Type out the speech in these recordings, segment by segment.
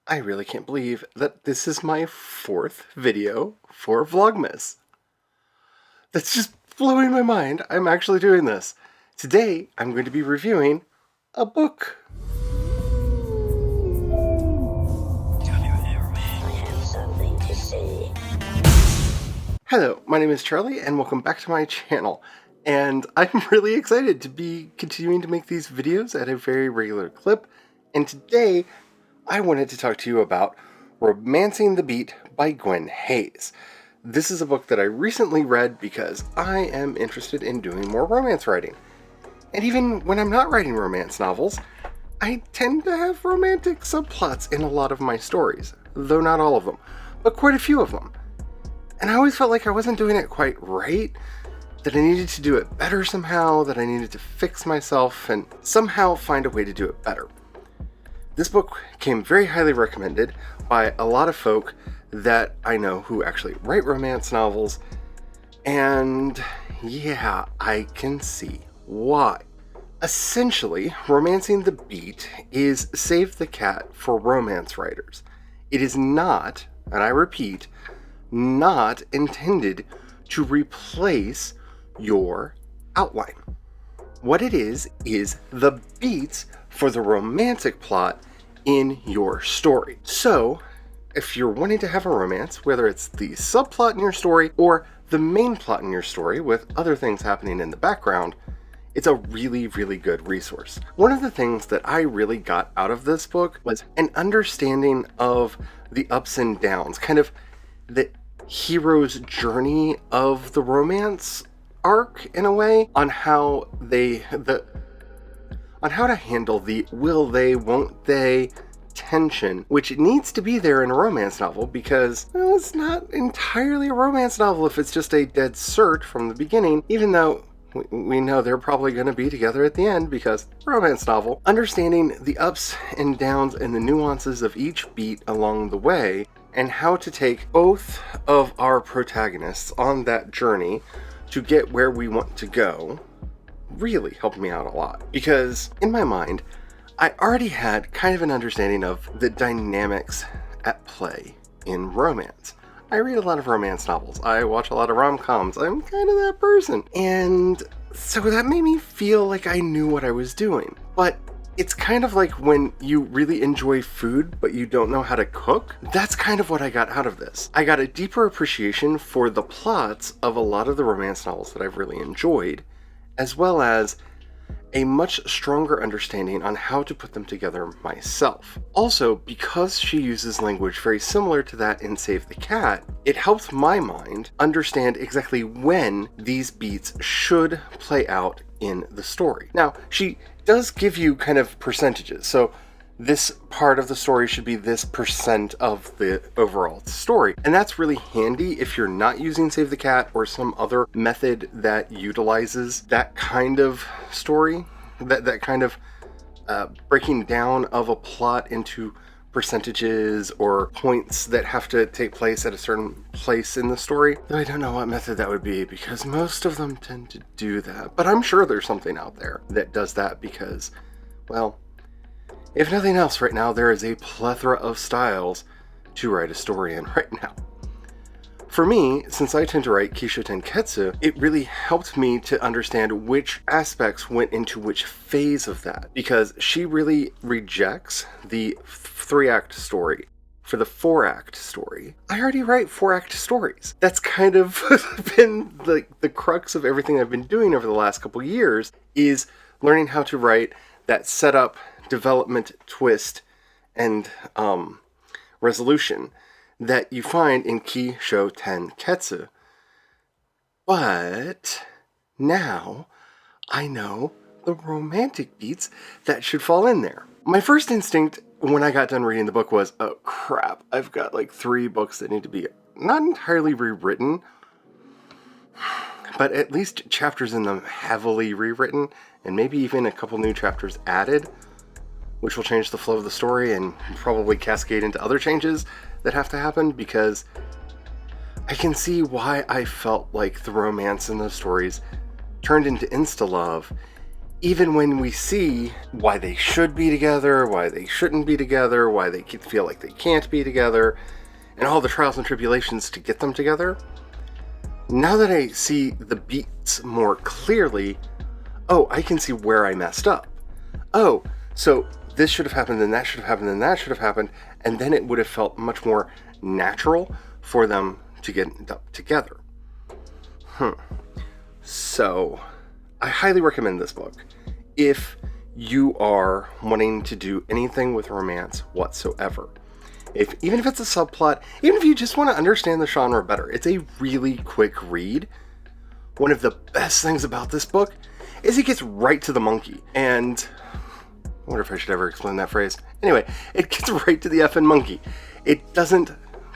I really can't believe that this is my fourth video for Vlogmas. That's just blowing my mind. I'm actually doing this. Today, I'm going to be reviewing a book. Hello, my name is Charlie, and welcome back to my channel. And I'm really excited to be continuing to make these videos at a very regular clip. And today, I wanted to talk to you about Romancing the Beat by Gwen Hayes. This is a book that I recently read because I am interested in doing more romance writing. And even when I'm not writing romance novels, I tend to have romantic subplots in a lot of my stories, though not all of them, but quite a few of them. And I always felt like I wasn't doing it quite right, that I needed to do it better somehow, that I needed to fix myself and somehow find a way to do it better. This book came very highly recommended by a lot of folk that I know who actually write romance novels, and yeah, I can see why. Essentially, Romancing the Beat is Save the Cat for romance writers. It is not, and I repeat, not intended to replace your outline. What it is the beats for the romantic plot in your story. So, if you're wanting to have a romance, whether it's the subplot in your story or the main plot in your story with other things happening in the background, it's a really, really good resource. One of the things that I really got out of this book was an understanding of the ups and downs, kind of the hero's journey of the romance arc in a way, on how to handle the will they, won't they tension, which needs to be there in a romance novel because, well, it's not entirely a romance novel if it's just a dead cert from the beginning, even though we know they're probably going to be together at the end because romance novel. Understanding the ups and downs and the nuances of each beat along the way, and how to take both of our protagonists on that journey to get where we want to go, really helped me out a lot. Because in my mind, I already had kind of an understanding of the dynamics at play in romance. I read a lot of romance novels. I watch a lot of rom-coms. I'm kind of that person. And so that made me feel like I knew what I was doing. But it's kind of like when you really enjoy food, but you don't know how to cook. That's kind of what I got out of this. I got a deeper appreciation for the plots of a lot of the romance novels that I've really enjoyed, as well as a much stronger understanding on how to put them together myself. Also, because she uses language very similar to that in Save the Cat, it helps my mind understand exactly when these beats should play out in the story. Now, she does give you kind of percentages. So this part of the story should be this percent of the overall story. And that's really handy if you're not using Save the Cat or some other method that utilizes that kind of story, that kind of breaking down of a plot into percentages or points that have to take place at a certain place in the story. Though I don't know what method that would be because most of them tend to do that. But I'm sure there's something out there that does that because, well, if nothing else right now, there is a plethora of styles to write a story in right now. For me, since I tend to write Kisho Tenketsu, it really helped me to understand which aspects went into which phase of that, because she really rejects the 3-act story. For the 4-act story, I already write 4-act stories. That's kind of been the crux of everything I've been doing over the last couple years, is learning how to write that setup, development, twist, and resolution that you find in Kisho Tenketsu. But now I know the romantic beats that should fall in there. My first instinct when I got done reading the book was, oh crap, I've got like 3 books that need to be not entirely rewritten, but at least chapters in them heavily rewritten, and maybe even a couple new chapters added, which will change the flow of the story and probably cascade into other changes that have to happen, because I can see why I felt like the romance in those stories turned into insta-love even when we see why they should be together, why they shouldn't be together, why they feel like they can't be together, and all the trials and tribulations to get them together, now that I see the beats more clearly, oh, I can see where I messed up. Oh, so this should have happened, then that should have happened, then that should have happened, and then it would have felt much more natural for them to get together. So, I highly recommend this book if you are wanting to do anything with romance whatsoever. Even if it's a subplot, even if you just want to understand the genre better, it's a really quick read. One of the best things about this book is it gets right to the monkey. And I wonder if I should ever explain that phrase. Anyway, it gets right to the effing monkey. It doesn't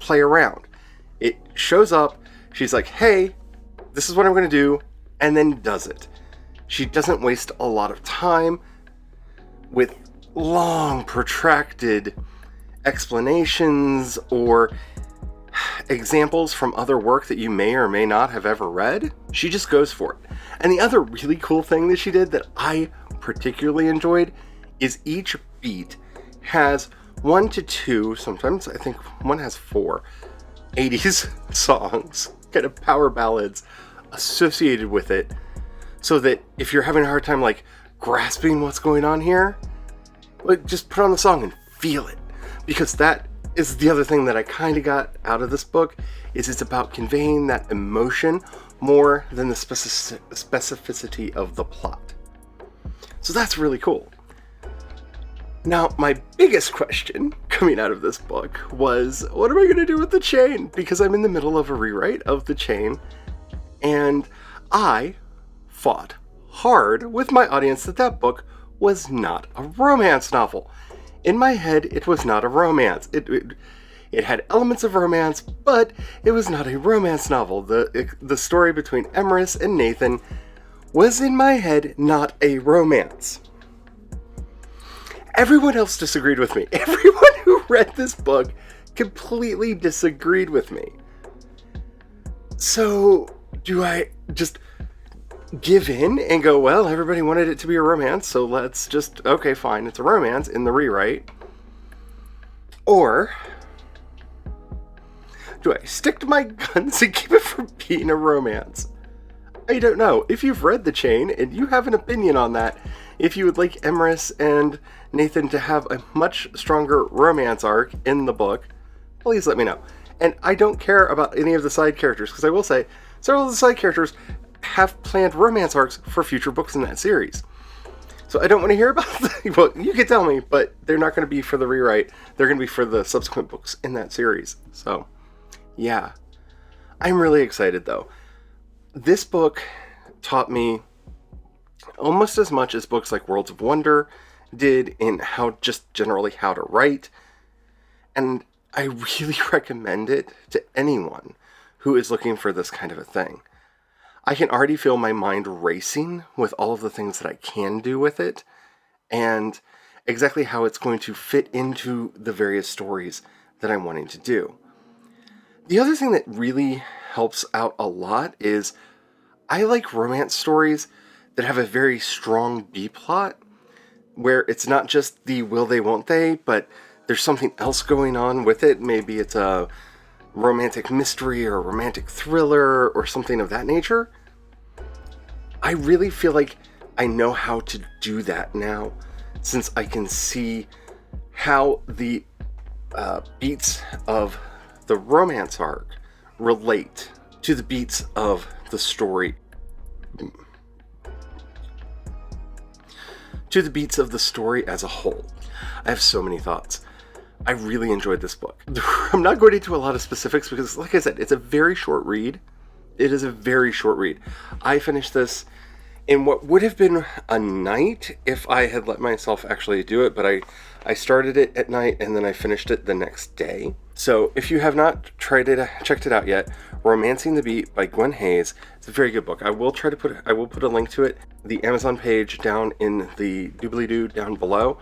play around. It shows up, she's like, hey, this is what I'm going to do, and then does it. She doesn't waste a lot of time with long, protracted explanations or examples from other work that you may or may not have ever read. She just goes for it. And the other really cool thing that she did that I particularly enjoyed is each beat has 1 to 2, sometimes I think one has 4 80s songs, kind of power ballads associated with it, so that if you're having a hard time like grasping what's going on here, like, just put on the song and feel it. Because that is the other thing that I kind of got out of this book, is it's about conveying that emotion more than the specificity of the plot. So that's really cool. Now, my biggest question coming out of this book was, what am I going to do with the chain? Because I'm in the middle of a rewrite of the chain, and I fought hard with my audience that book was not a romance novel. In my head, it was not a romance. It had elements of romance, but it was not a romance novel. The story between Emerus and Nathan was, in my head, not a romance. Everyone else disagreed with me. Everyone who read this book completely disagreed with me. So, do I just give in and go, well, everybody wanted it to be a romance, so let's just, okay, fine, it's a romance in the rewrite? Or do I stick to my guns and keep it from being a romance? I don't know. If you've read The Chain and you have an opinion on that, if you would like Emerus and Nathan to have a much stronger romance arc in the book, please let me know. And I don't care about any of the side characters, because I will say, several of the side characters have planned romance arcs for future books in that series. So I don't want to hear about them. Well, you can tell me, but they're not going to be for the rewrite. They're going to be for the subsequent books in that series. So, yeah. I'm really excited, though. This book taught me almost as much as books like Worlds of Wonder did in just generally how to write. And I really recommend it to anyone who is looking for this kind of a thing. I can already feel my mind racing with all of the things that I can do with it, and exactly how it's going to fit into the various stories that I'm wanting to do. The other thing that really helps out a lot is I like romance stories that have a very strong B-plot, where it's not just the will they, won't they, but there's something else going on with it. Maybe it's a romantic mystery or a romantic thriller or something of that nature. I really feel like I know how to do that now, since I can see how the beats of the romance arc relate to the beats of the story. To the beats of the story as a whole. I have so many thoughts. I really enjoyed this book. I'm not going into a lot of specifics because, like I said, it's a very short read. It is a very short read. I finished this in what would have been a night if I had let myself actually do it, but I started it at night and then I finished it the next day. So if you have not checked it out yet, Romancing the Beat by Gwen Hayes. It's a very good book. I will put a link to it, the Amazon page down in the doobly-doo down below.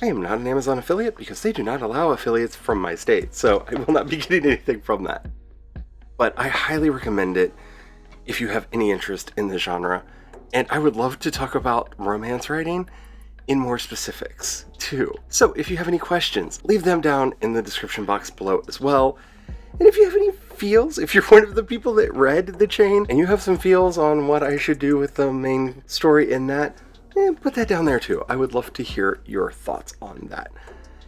I am not an Amazon affiliate because they do not allow affiliates from my state, so I will not be getting anything from that. But I highly recommend it if you have any interest in the genre. And I would love to talk about romance writing in more specifics too. So if you have any questions, leave them down in the description box below as well. And if you have any feels, if you're one of the people that read The Chain and you have some feels on what I should do with the main story in that, put that down there too. I would love to hear your thoughts on that,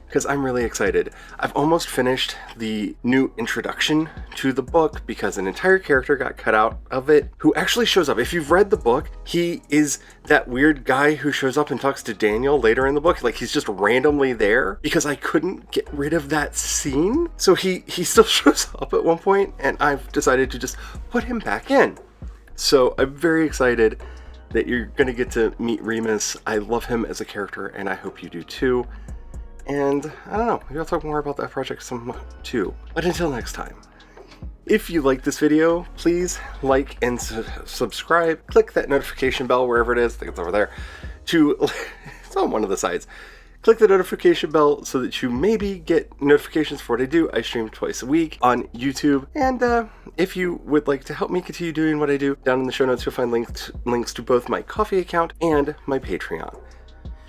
because I'm really excited. I've almost finished the new introduction to the book because an entire character got cut out of it who actually shows up. If you've read the book, he is that weird guy who shows up and talks to Daniel later in the book. Like, he's just randomly there because I couldn't get rid of that scene. So he still shows up at one point, and I've decided to just put him back in. So I'm very excited that you're gonna get to meet Remus. I love him as a character, and I hope you do too. And I don't know, maybe I'll talk more about that project some too. But until next time, if you like this video, please like and subscribe. Click that notification bell wherever it is. I think it's over there. It's on one of the sides. Click the notification bell so that you maybe get notifications for what I do. I stream twice a week on YouTube. And if you would like to help me continue doing what I do, down in the show notes you'll find links to both my Ko-fi account and my Patreon.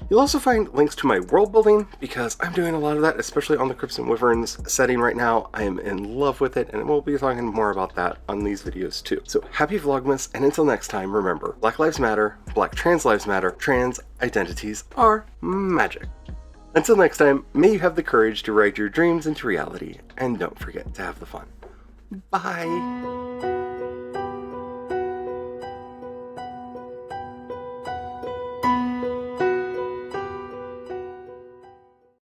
You'll also find links to my world building, because I'm doing a lot of that, especially on the Crypts and Wyverns setting right now. I am in love with it, and we'll be talking more about that on these videos too. So happy Vlogmas, and until next time, remember, Black Lives Matter, Black trans lives matter, trans identities are magic. Until next time, may you have the courage to write your dreams into reality, and don't forget to have the fun. Bye!